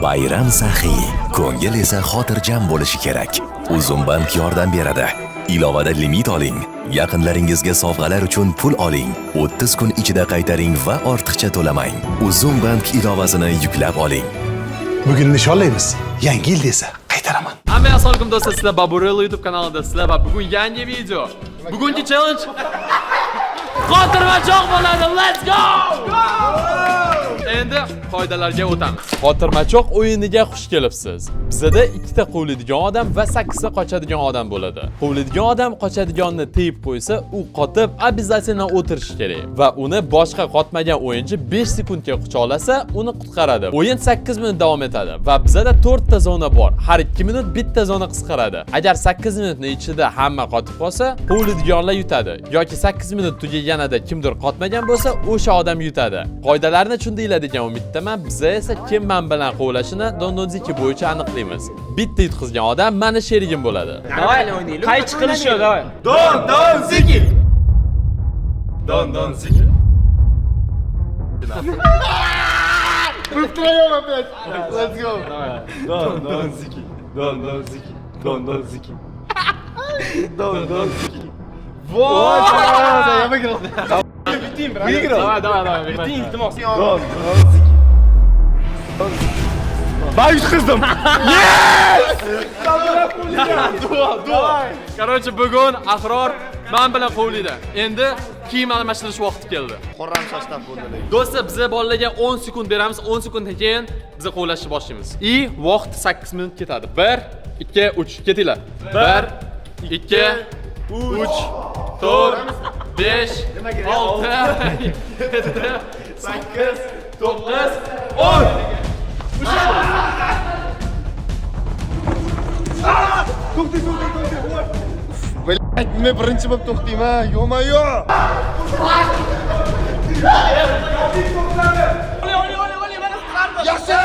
Bayram saxiy, ko'ngil esa xotirjam bo'lishi kerak. Uzumbank yordam beradi. Ilovada limit oling, yaqinlaringizga sovg'alar uchun pul oling, 30 kun ichida qaytaring va ortiqcha to'lamang. Uzumbank ilovasini yuklab oling. Bugun nishonlaymiz. Yangi yilda esa qaytaraman. Assalomu alaykum do'stlar, sizlar Baburel YouTube kanalidasizlar va bugun yangi video. Bugungi challenge xotirmachoq bo'ladi. Let's go! Endi qoidalarga o'tamiz. Xotirmachoq o'yiniga xush kelibsiz. Bizda ikkita quvlaydigan odam va 8 ta qochadigan odam bo'ladi. Quvlaydigan odam qochadiganni teyib qo'ysa, u qotib обязательно o'tirishi kerak va uni boshqa qotmagan o'yinchi 5 sekundga quchoqlasa, uni qutqaradi. O'yin 8 minut davom etadi va bizda 4 ta zona bor. Har 2 minut bitta zona qisqaradi. Agar 8 minutning ichida hamma qotib qolsa, quvlaydiganlar yutadi yoki 8 minut tugaganida kimdir qotmagan bo'lsa, o'sha odam yutadi. Qoidalarni tushundinglar degan umiddaman. Biz esa kim men bilan qovlashini dondonziki bo'yicha aniqlaymiz. Bitta yutqizgan odam meni sherigim bo'ladi. Давай o'ynaylik. Qaychi qilish yo'q, давай. Dondonziki. Dondonziki. Втроем опять. Let's go. Dondonziki. Dondonziki. Dondonziki. Dondonziki. Вот, я выиграл. Выиграл. Давай. Biting, iltimos. Ben yutqizdim. Короче, bugun Ahror men bilan qovlaydi. Endi kiyim almashtirish vaqti keldi. Qorram shashtab bo'ldi. Do'stlar, biz bolalarga 10 sekund beramiz. 10 sekunddan keyin biz qovlashni boshlaymiz. Vaqt 8 minut ketadi. 1, 2, 3 ketinglar. 1, 2, 3, 4, 5, 6, 7, 8, 9, 10. Блять, men birinchi bo'lib to'xtayman. Yo-mayo. Yaxshi!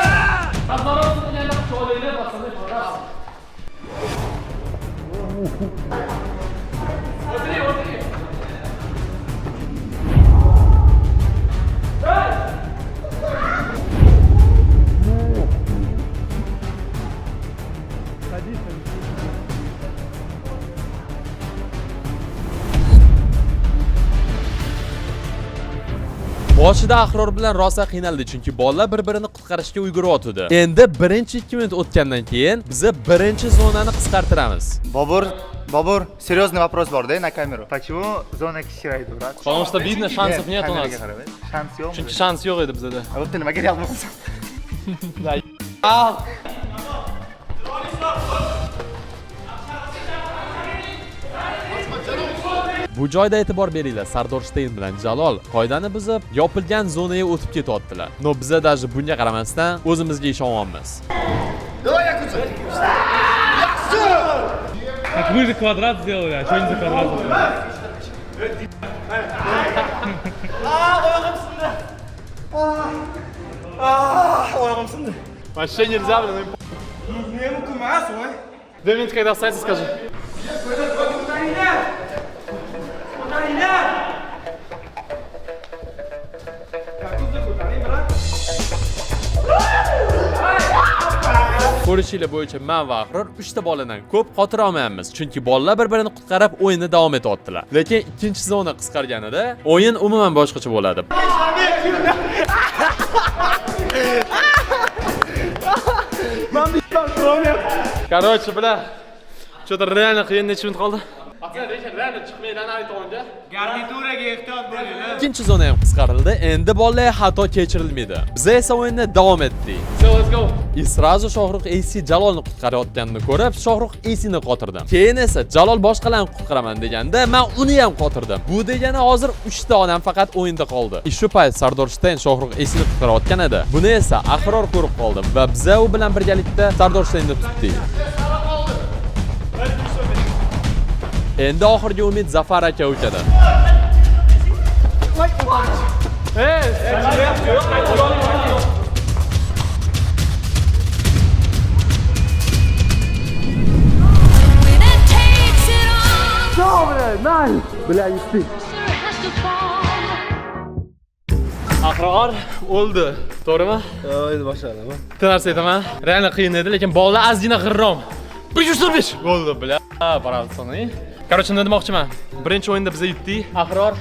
Boshida Ahror bilan rosa qiynaldi, chunki bolalar bir-birini qutqarishga ulguryotdi. Endi birinchi 2 minut o'tgandan keyin biz birinchi zonani qisqartiramiz. Бабур, серьезный вопрос бор-да, на камеру. Почему зона кичирaydi, брат? Потому что видно, шансов нет у нас. Шанс yo'q. Chunki shans yo'q edi bizda. А вот ты nimaga yolmaysan? Bu joyda e'tibor beringlar, Sardor Steyn bilan Jalol qoidani buzib, yopilgan zonaga o'tib ketyaptilar. No, biz даже bunga qaramasdan o'zimizga ishonyapmiz. Давай, Якутsa. Так вы же квадрат сделали, а что не за квадрат? Oyog'im sindi. Вообще нельзя, блин. Nima qilmas, voy? 2 minut когда остается, скажи. Ko'rishinglar bo'yicha men va Ahror 3 ta boladan ko'p qotira olmayapmiz, chunki bolalar bir-birini qutqarib o'yinni davom etyaptilar. Lekin ikkinchi zona qisqarganida o'yin umuman boshqacha bo'ladi. Короче, bla. Что-то реально qiyin necha minut qoldi? Reально chiqmaydan aytoldi. Garnituraga ehtiyot bo'linglar. Ikkinchi zona ham qisqarildi. Endi bolalar xato kechirilmaydi. Biz esa o'yinni davom etdik. So, let's go. Srazu Shohrux AC Jalolni qutqarayotganini ko'rib, Shohrux ACni qotirdim. Keyin esa Jalol boshqalarni qutqaraman deganda, men uni ham qotirdim. Bu degani hozir 3 ta odam faqat o'yinda qoldi. Shu payt Sardor Steyn Shohrux ACni qutqarayotgan edi. Buni esa Ahror ko'rib qoldi va biz u bilan birgalikda Sardor Steynni tutdik. Endi oxirgi umid Zafar aka ukada. Ahror o'ldi. To'g'rimi? Endi boshladim. Bitta narsa aytaman. Reально qiyin edi, lekin bolalar ozgina g'irrom. 5 bo'ldi, bля. Baravsoni. Короче, nima demoqchiman? Birinchi o'yinda biz yutdik. Ahror,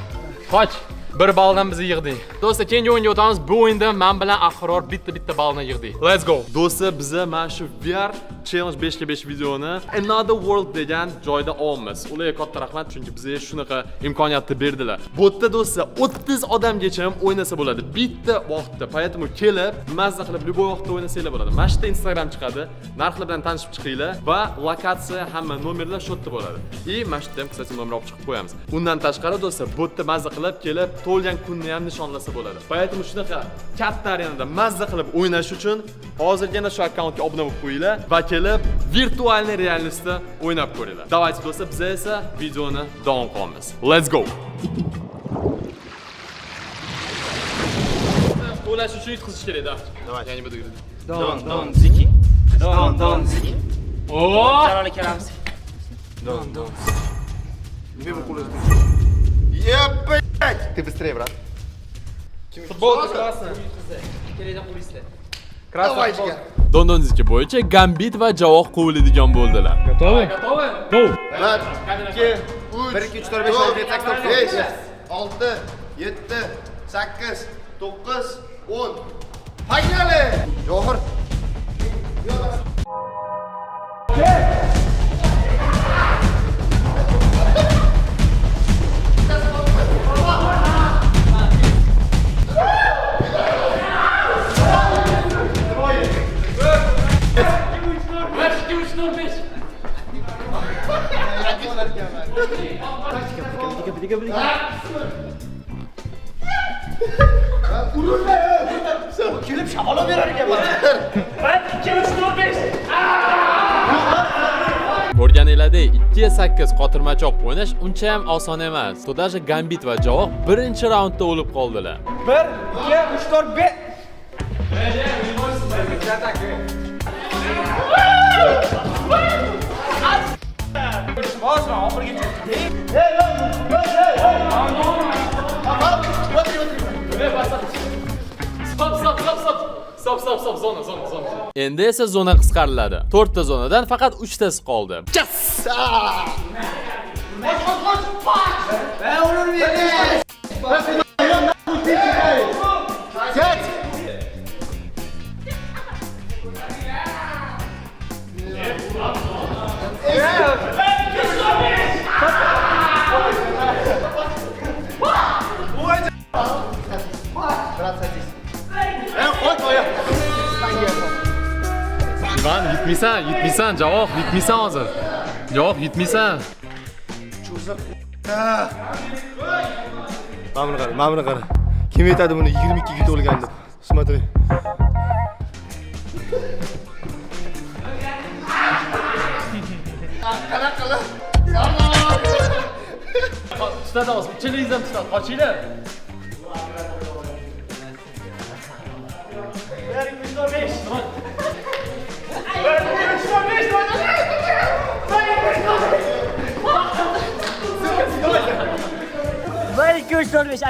qoch. 1 balldan biz yig'dik. Do'stlar, keyingi o'yinga o'tamiz. Bu o'yinda men bilan Ahror bitta balldan yig'dik. Let's go. Do'stlar, biz mana shu VR Challenge 5 ga 5 videoni Another World degan joyda olamiz. Ularga katta rahmat, chunki bizga shunaqa imkoniyatni berdilar. Bu yerda do'stlar 30 odamgacha ham o'ynasa bo'ladi. Bitta vaqtda. Поэтому kelib, mazza qilib, любой vaqtda o'ynasanglar bo'ladi. Mana shu Instagram chiqadi. Narxlar bilan tanishib chiqinglar va lokatsiya, hamma nomerlar shu yerda bo'ladi. И mana shu ham, kстати, nomer olib chiqib qo'yamiz. Undan tashqari do'stlar, bu yerda mazza qilib kelib, to'lgan kunni ham nishonlasa bo'ladi. Поэтому shunaqa katta arenada mazza qilib o'ynash uchun hozirgina shu akkauntga obuna bo'lib qo'yinglar va kelib virtualniy reallikda o'ynab ko'ringlar. Давайте do'stlar, biz esa videoni davom qilamiz. Let's go. O'ynash uchun yutqizish kerak da. Ya'ni bu yerda. Don ziki. Don ziki. Oo! Jalol akalarimiz. Ебать! Ты быстрее, брат. Futbolda krasni. Kelada qo'ysizlar. Давайте. Dondonziki bo'yicha Gambit va Javoq qo'yiladigan bo'ldilar. Готовы? Go. 1, 2, 1, 2, 3, 4, 5, 6, 7, 8, 6, 7, 8, 9, 10. Pogнали! Johir. Kelib shamol berar ekanman. 1 2 3 4 5. Ko'rganinglardek 2-8 qotirmachoq o'ynash uncha ham oson emas. To даже Gambit va Javoq birinchi raundda o'lib qoldilar. 1 2 3 4 5. Bosma, oxirgacha. Stop, zona. Endi esa zona qisqariladi. 4 ta zonadan faqat 3 tasi qoldi. Ivan, yutmaysan, Javoq, yutmaysan hozir. Javoq, yutmaysan. Mana buni qara. Kim aytadi buni 22 ga to'lgan deb? Смотри. Tutadi hozir, ichingizdan tutadi, qochinglar.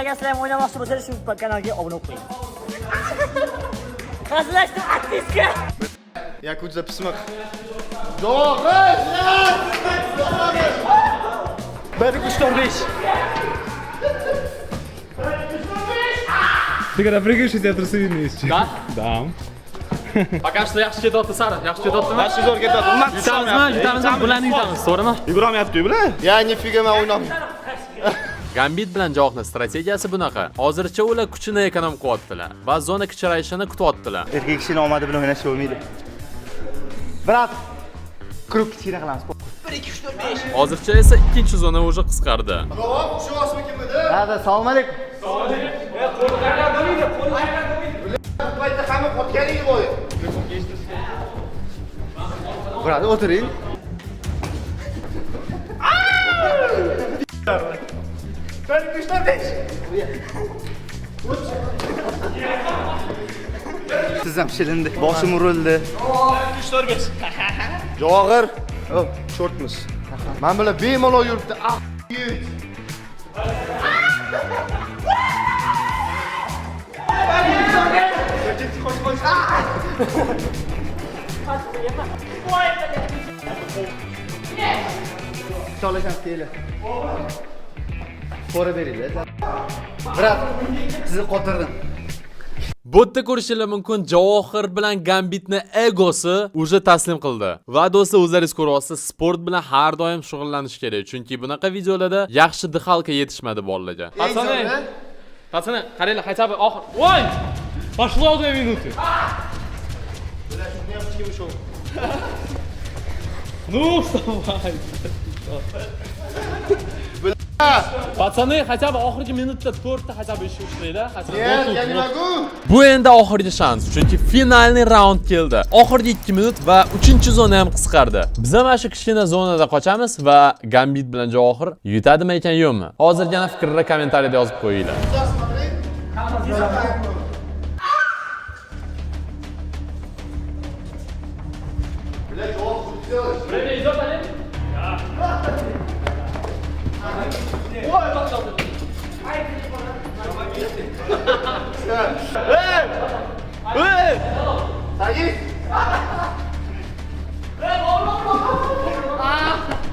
Agar sizlar ham o'ynamoqchi bo'lsangiz shu kanalga obuna bo'ling. Hazillashdim, atdiska. Yakut zapismak. Johir! 1 2 3 4 5. Ты когда прыгаешь, у тебя трусы видны есть. Да? Да. Пока что yaxshi ketyapti, Sariq, yaxshi ketyaptimi? Yaxshi zo'r ketyapti. Yutamizmi? Bularni yutamiz, to'g'rimi? Yugurmayapti-ku bular. Ya, nifiga men o'ynayman. Gambit bilan Javoqning strategiyasi bunaqa. Hozircha ular kuchini ekonom qilyaptilar va zona kichrayishini kutyaptilar. Erkak kishining omadi bilan o'ynashga bo'lmaydi. Brat, klub kichkina qilamiz. 1 2 3 4 5. Hozircha esa ikkinchi zona уже qisqardi. Javob, shu osmi kimida? Hadi, assalomu alaykum. Paytda hamma qotganingiz bo'yi. Brat, o'tiring. Siz ham shilindi. Boshim urildi. 3 4 5. Johir. Hop, shortmiz. Men bilan bemalol yuribdi. bitta olasiz teyli. Pora beringlar. Brat, sizni qotirdim. Bu yerda ko'rishingiz mumkin, Javohir bilan Gambitni egosi уже taslim qildi. Va do'stlar, o'zlaringiz ko'ryapsiz, sport bilan har doim shug'ullanish kerak, chunki bunaqa videolarda yaxshi dixalka yetishmadi bolalarga. Пацаны, qaranglar, хотя бы oxir. Voy! Пошло 2 минуты. Ну, вставай. Пацаны, хотя бы oxirgi minutda 4 ta хотя бы ish ishlaylar. Bu endi oxirgi shans, chunki finalniy raund keldi. Oxirgi 2 minut va 3-zona ham qisqardi. Biz ham shu kichkina zonada qochamiz va Gambit bilan Javohir yutadimi ekan yo'qmi? Hozirgina fikrni kommentariyada yozib qo'yinglar. Время идет, Олег?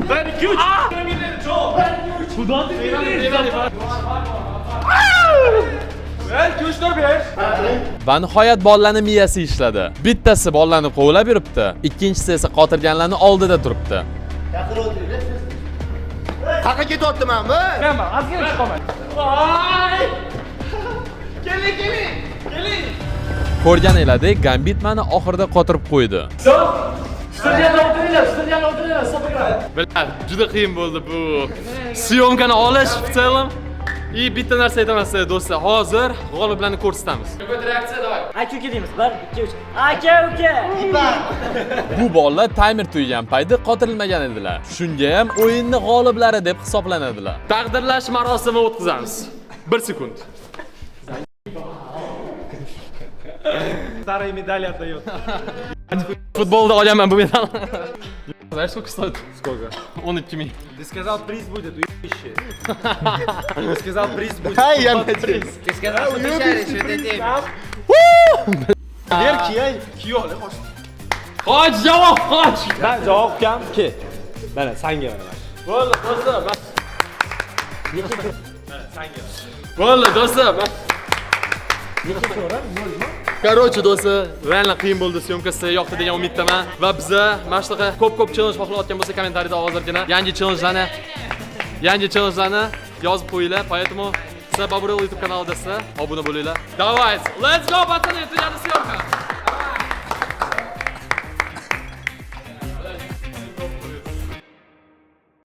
Ben 2-3. Kуда ты бежишь? Ben 2-3-4-5. Va nihoyat bolalarning miyasi ishladi. Bittasi bolalarni qovlab yuribdi, ikkinchisi esa qotirganlarning oldida turibdi. Yaqin o'tiringlar. Qaqa ketyaptimanmi? Ben bak, az geri çıkamayın. Vay! Keling, keling, keling. Ko'rganinglardek, Gambit meni oxirida qotirib qo'ydi. Studiyada o'tiringlar, sabıklar. Bilar, juda qiyin bo'ldi bu syomkani olish в целом. И bitta narsa aytaman do'stlar, hozir g'oliblarni ko'rsatamiz. Reaksiya davay. Aka uka deymiz. 1 2 3. Aka uka. Bu bolalar timer tugagan payti qotirilmagan edilar. Shunga ham o'yinning g'oliblari deb hisoblanadilar. Taqdirlash marosimi o'tkazamiz. 1 sekund. Старые медали отдает. Futbolda olaman bu medal. Знаешь, сколько стоит? Сколько? 12 ming. Ты сказал, приз будет, уебище. Ты сказал, приз будет. Ay, я приз. Ты сказал, что ты шаришь в этой теме. Ber kiyay. Kiyoli, hoş. Qoch, javob, qoch. Ben cevap kam ki. Bana sen gel bana. Bo'ldi, do'stlar. Bo'ldi, do'stlar. Короче, do'stlar, real qiyin bo'ldi, syomkasi yoqdi degan umiddaman va biza mana shunaqa ko'p challenge xohlayotgan bo'lsa, kommentariyada hozirgina yangi challengelarni yozib qo'yinglar. Поэтому sizlar Baburel YouTube kanalidasiz, obuna bo'linglar. Давай, let's go, пацаны, это я съемка.